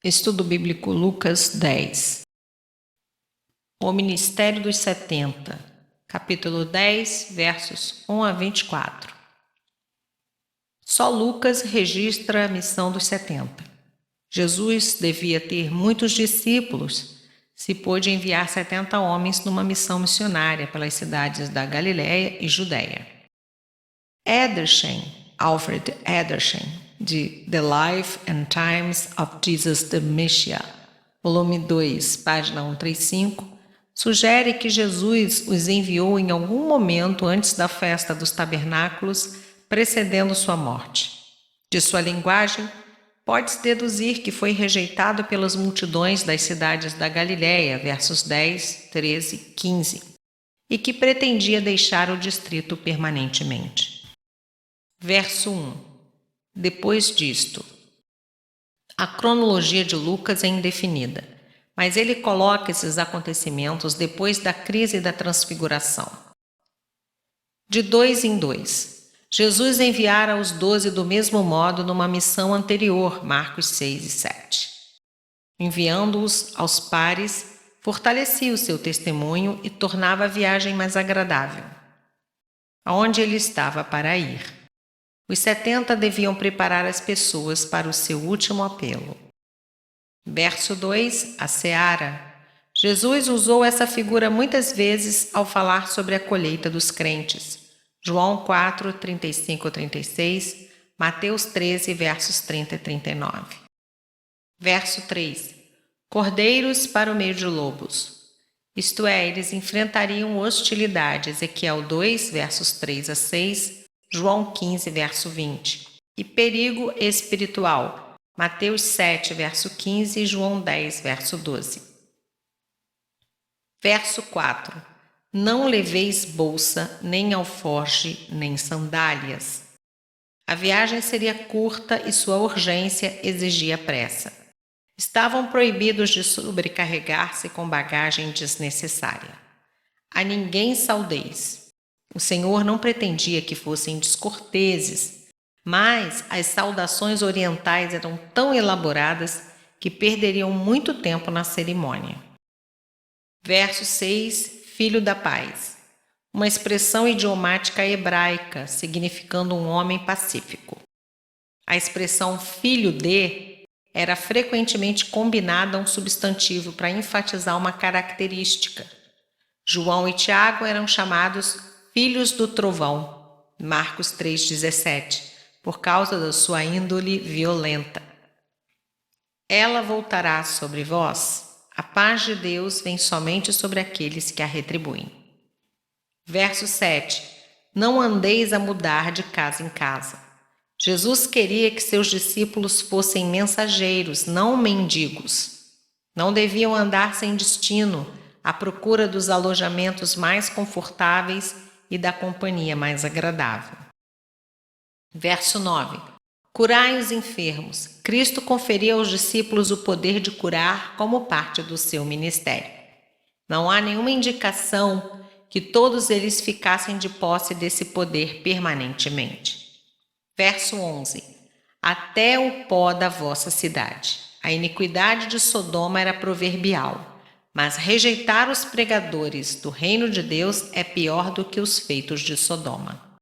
Estudo Bíblico Lucas 10. O Ministério dos 70, capítulo 10, versos 1 a 24. Só Lucas registra a missão dos 70. Jesus devia ter muitos discípulos se pôde enviar 70 homens numa missão missionária pelas cidades da Galiléia e Judéia. Alfred Edersheim, de The Life and Times of Jesus the Messiah, volume 2, página 135, sugere que Jesus os enviou em algum momento antes da festa dos tabernáculos, precedendo sua morte. De sua linguagem, pode-se deduzir que foi rejeitado pelas multidões das cidades da Galiléia, versos 10, 13 e 15, e que pretendia deixar o distrito permanentemente. Verso 1. Depois disto. A cronologia de Lucas é indefinida, mas ele coloca esses acontecimentos depois da crise da transfiguração. De 2 em 2. Jesus enviara os 12 do mesmo modo numa missão anterior, Marcos 6 e 7. Enviando-os aos pares, fortalecia o seu testemunho e tornava a viagem mais agradável. Aonde ele estava para ir. Os 70 deviam preparar as pessoas para o seu último apelo. Verso 2, a seara. Jesus usou essa figura muitas vezes ao falar sobre a colheita dos crentes. João 4, 35 a 36, Mateus 13, versos 30 e 39. Verso 3. Cordeiros para o meio de lobos. Isto é, eles enfrentariam hostilidade. Ezequiel 2, versos 3 a 6, João 15, verso 20. E perigo espiritual. Mateus 7, verso 15 e João 10, verso 12. Verso 4. Não leveis bolsa, nem alforje, nem sandálias. A viagem seria curta e sua urgência exigia pressa. Estavam proibidos de sobrecarregar-se com bagagem desnecessária. A ninguém saudeis. O Senhor não pretendia que fossem descorteses, mas as saudações orientais eram tão elaboradas que perderiam muito tempo na cerimônia. Verso 6, Filho da Paz. Uma expressão idiomática hebraica, significando um homem pacífico. A expressão filho de era frequentemente combinada a um substantivo para enfatizar uma característica. João e Tiago eram chamados filhos do trovão, Marcos 3,17, por causa da sua índole violenta. Ela voltará sobre vós, a paz de Deus vem somente sobre aqueles que a retribuem. Verso 7. Não andeis a mudar de casa em casa. Jesus queria que seus discípulos fossem mensageiros, não mendigos. Não deviam andar sem destino, à procura dos alojamentos mais confortáveis e da companhia mais agradável. Verso 9. Curai os enfermos. Cristo conferia aos discípulos o poder de curar como parte do seu ministério. Não há nenhuma indicação que todos eles ficassem de posse desse poder permanentemente. Verso 11. Até o pó da vossa cidade. A iniquidade de Sodoma era proverbial, mas rejeitar os pregadores do reino de Deus é pior do que os feitos de Sodoma.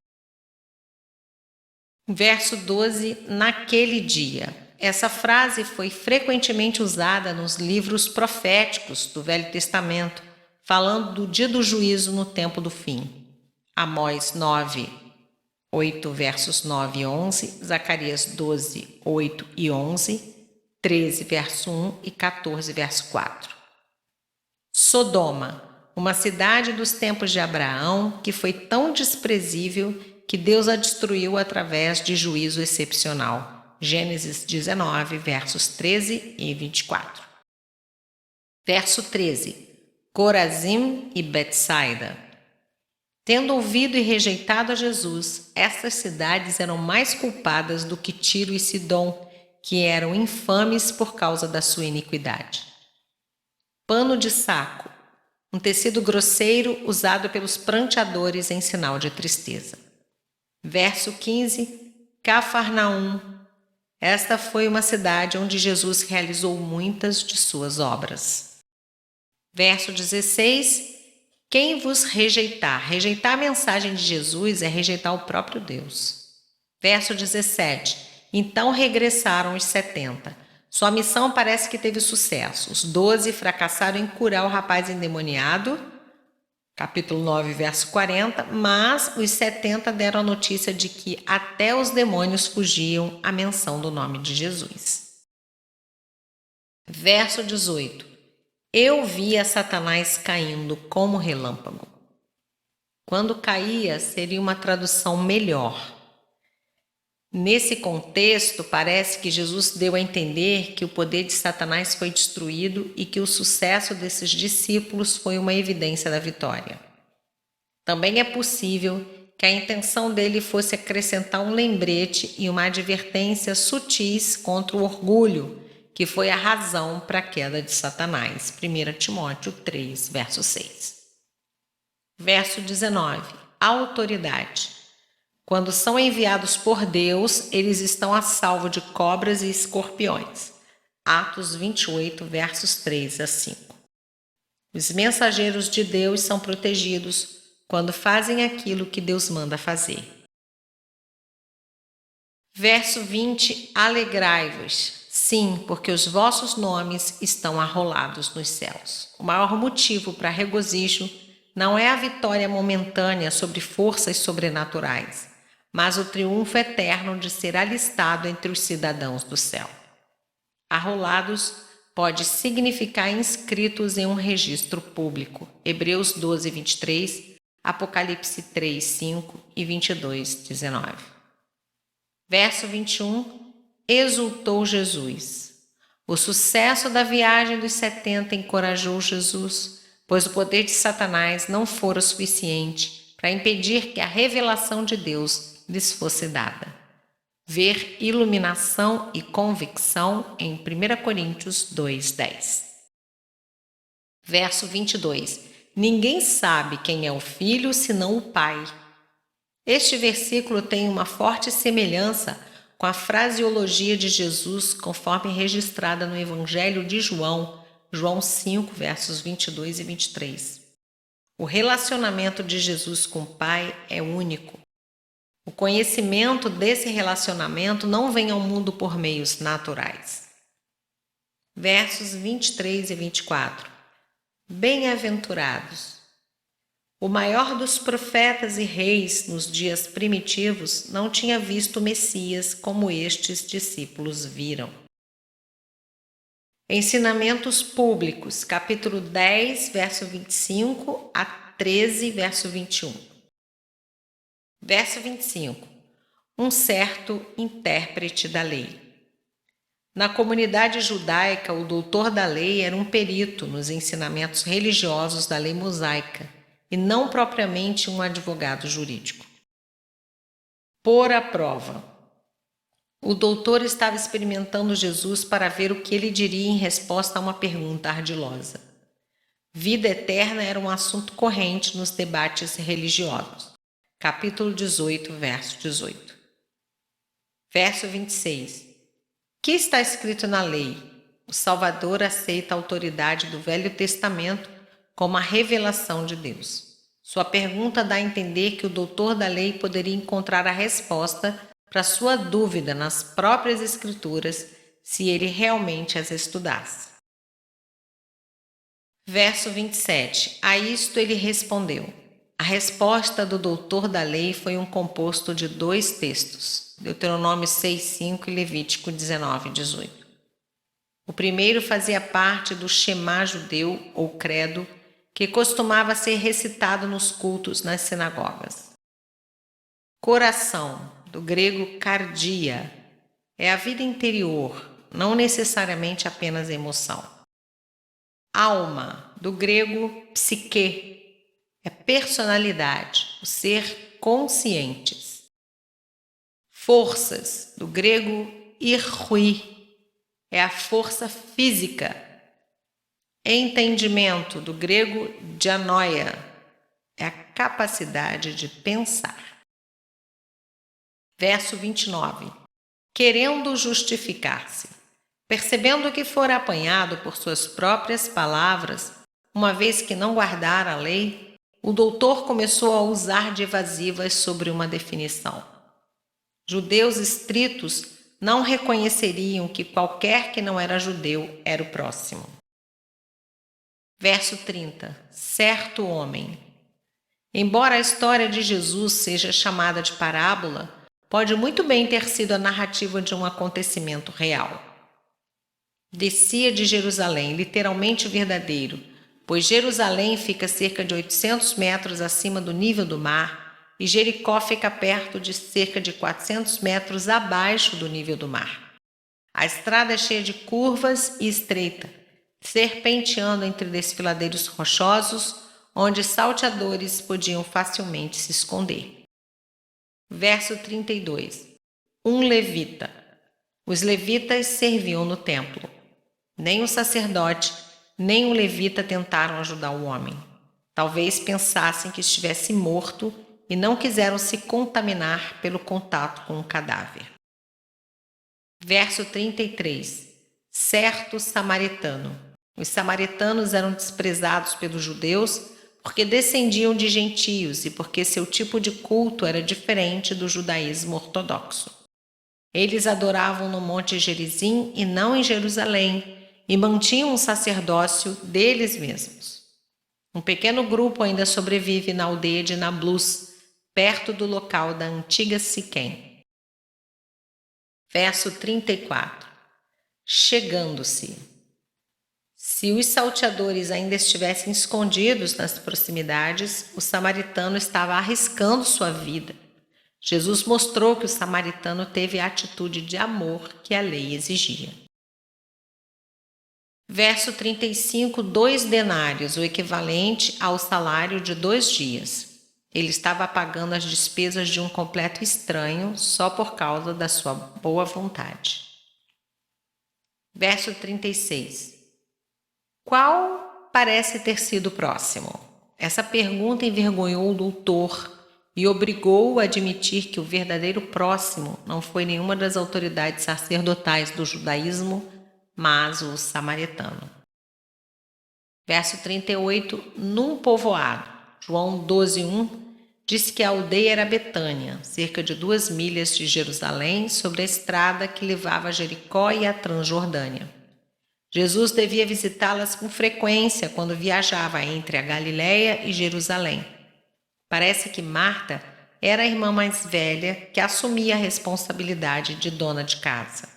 Verso 12, naquele dia. Essa frase foi frequentemente usada nos livros proféticos do Velho Testamento, falando do dia do juízo no tempo do fim. Amós 9, 8, versos 9 e 11, Zacarias 12, 8 e 11, 13, verso 1 e 14, verso 4. Sodoma, uma cidade dos tempos de Abraão que foi tão desprezível que Deus a destruiu através de juízo excepcional. Gênesis 19, versos 13 e 24. Verso 13. Corazim e Betsaida. Tendo ouvido e rejeitado a Jesus, essas cidades eram mais culpadas do que Tiro e Sidom, que eram infames por causa da sua iniquidade. Pano de saco, um tecido grosseiro usado pelos pranteadores em sinal de tristeza. Verso 15, Cafarnaum. Esta foi uma cidade onde Jesus realizou muitas de suas obras. Verso 16: quem vos rejeitar? Rejeitar a mensagem de Jesus é rejeitar o próprio Deus. Verso 17: então regressaram os 70. Sua missão parece que teve sucesso. Os 12 fracassaram em curar o rapaz endemoniado, capítulo 9, verso 40, mas os 70 deram a notícia de que até os demônios fugiam à menção do nome de Jesus. Verso 18: eu via Satanás caindo como relâmpago. Quando caía, seria uma tradução melhor. Nesse contexto, parece que Jesus deu a entender que o poder de Satanás foi destruído e que o sucesso desses discípulos foi uma evidência da vitória. Também é possível que a intenção dele fosse acrescentar um lembrete e uma advertência sutis contra o orgulho, que foi a razão para a queda de Satanás. 1 Timóteo 3, verso 6. Verso 19. Autoridade. Quando são enviados por Deus, eles estão a salvo de cobras e escorpiões. Atos 28, versos 3 a 5. Os mensageiros de Deus são protegidos quando fazem aquilo que Deus manda fazer. Verso 20. Alegrai-vos. Sim, porque os vossos nomes estão arrolados nos céus. O maior motivo para regozijo não é a vitória momentânea sobre forças sobrenaturais, mas o triunfo eterno de ser alistado entre os cidadãos do céu. Arrolados pode significar inscritos em um registro público. Hebreus 12, 23, Apocalipse 3, 5 e 22, 19. Verso 21. Exultou Jesus. O sucesso da viagem dos 70 encorajou Jesus, pois o poder de Satanás não fora suficiente para impedir que a revelação de Deus lhes fosse dada. Ver iluminação e convicção em 1 Coríntios 2:10. Verso 22. Ninguém sabe quem é o Filho senão o Pai. Este versículo tem uma forte semelhança com a fraseologia de Jesus conforme registrada no Evangelho de João, João 5, versos 22 e 23. O relacionamento de Jesus com o Pai é único. O conhecimento desse relacionamento não vem ao mundo por meios naturais. Versos 23 e 24. Bem-aventurados. O maior dos profetas e reis nos dias primitivos não tinha visto o Messias como estes discípulos viram. Ensinamentos públicos, capítulo 10, verso 25 a 13, verso 21. Verso 25. Um certo intérprete da lei. Na comunidade judaica, o doutor da lei era um perito nos ensinamentos religiosos da lei mosaica e não propriamente um advogado jurídico. Pôr à prova. O doutor estava experimentando Jesus para ver o que ele diria em resposta a uma pergunta ardilosa. Vida eterna era um assunto corrente nos debates religiosos. Capítulo 18, verso 18. Verso 26. Que está escrito na lei? O Salvador aceita a autoridade do Velho Testamento como a revelação de Deus. Sua pergunta dá a entender que o doutor da lei poderia encontrar a resposta para sua dúvida nas próprias Escrituras se ele realmente as estudasse. Verso 27. A isto ele respondeu. A resposta do doutor da lei foi um composto de 2 textos, Deuteronômio 6:5 e Levítico 19:18. O primeiro fazia parte do Shema judeu ou credo, que costumava ser recitado nos cultos nas sinagogas. Coração, do grego cardia, é a vida interior, não necessariamente apenas emoção. Alma, do grego psique, é personalidade, o ser conscientes. Forças, do grego irrui, é a força física. Entendimento, do grego dianoia, é a capacidade de pensar. Verso 29. querendo justificar-se. Percebendo que fora apanhado por suas próprias palavras, uma vez que não guardara a lei, o doutor começou a usar de evasivas sobre uma definição. Judeus estritos não reconheceriam que qualquer que não era judeu era o próximo. Verso 30. Certo homem. Embora a história de Jesus seja chamada de parábola, pode muito bem ter sido a narrativa de um acontecimento real. Descia de Jerusalém, literalmente verdadeiro, pois Jerusalém fica cerca de 800 metros acima do nível do mar e Jericó fica perto de cerca de 400 metros abaixo do nível do mar. A estrada é cheia de curvas e estreita, serpenteando entre desfiladeiros rochosos, onde salteadores podiam facilmente se esconder. Verso 32. Um levita. Os levitas serviam no templo. Nem o sacerdote, nem o levita tentaram ajudar o homem. Talvez pensassem que estivesse morto e não quiseram se contaminar pelo contato com o cadáver. Verso 33. Certo samaritano. Os samaritanos eram desprezados pelos judeus porque descendiam de gentios e porque seu tipo de culto era diferente do judaísmo ortodoxo. Eles adoravam no Monte Gerizim e não em Jerusalém, e mantinham um sacerdócio deles mesmos. Um pequeno grupo ainda sobrevive na aldeia de Nablus, perto do local da antiga Siquém. Verso 34. Chegando-se. Se os salteadores ainda estivessem escondidos nas proximidades, o samaritano estava arriscando sua vida. Jesus mostrou que o samaritano teve a atitude de amor que a lei exigia. Verso 35, 2 denários, o equivalente ao salário de 2 dias. Ele estava pagando as despesas de um completo estranho só por causa da sua boa vontade. Verso 36. Qual parece ter sido o próximo? Essa pergunta envergonhou o doutor e obrigou-o a admitir que o verdadeiro próximo não foi nenhuma das autoridades sacerdotais do judaísmo, mas o samaritano. Verso 38, num povoado. João 12:1 diz que a aldeia era Betânia, cerca de 2 milhas de Jerusalém, sobre a estrada que levava a Jericó e a Transjordânia. Jesus devia visitá-las com frequência quando viajava entre a Galiléia e Jerusalém. Parece que Marta era a irmã mais velha que assumia a responsabilidade de dona de casa.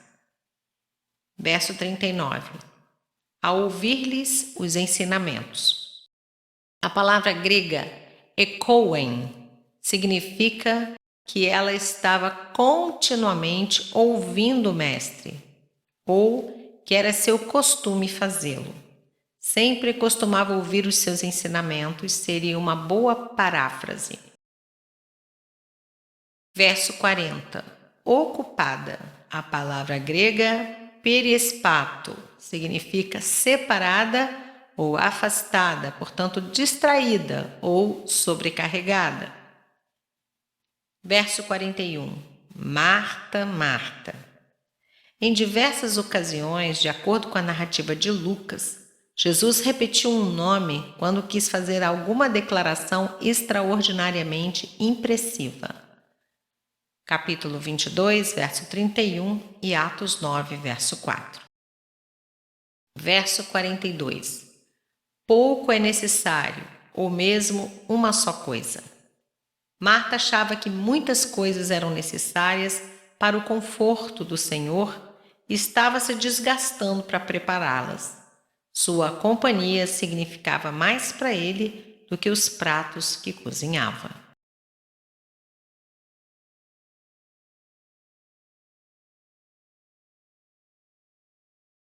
Verso 39. A ouvir-lhes os ensinamentos. A palavra grega ekoen significa que ela estava continuamente ouvindo o mestre, ou que era seu costume fazê-lo. Sempre costumava ouvir os seus ensinamentos, seria uma boa paráfrase. Verso 40. Ocupada. A palavra grega periespato significa separada ou afastada, portanto distraída ou sobrecarregada. Verso 41. Marta, Marta. Em diversas ocasiões, de acordo com a narrativa de Lucas, Jesus repetiu um nome quando quis fazer alguma declaração extraordinariamente impressiva. Capítulo 22, verso 31 e Atos 9, verso 4. Verso 42. Pouco é necessário, ou mesmo uma só coisa. Marta achava que muitas coisas eram necessárias para o conforto do Senhor e estava se desgastando para prepará-las. Sua companhia significava mais para ele do que os pratos que cozinhava.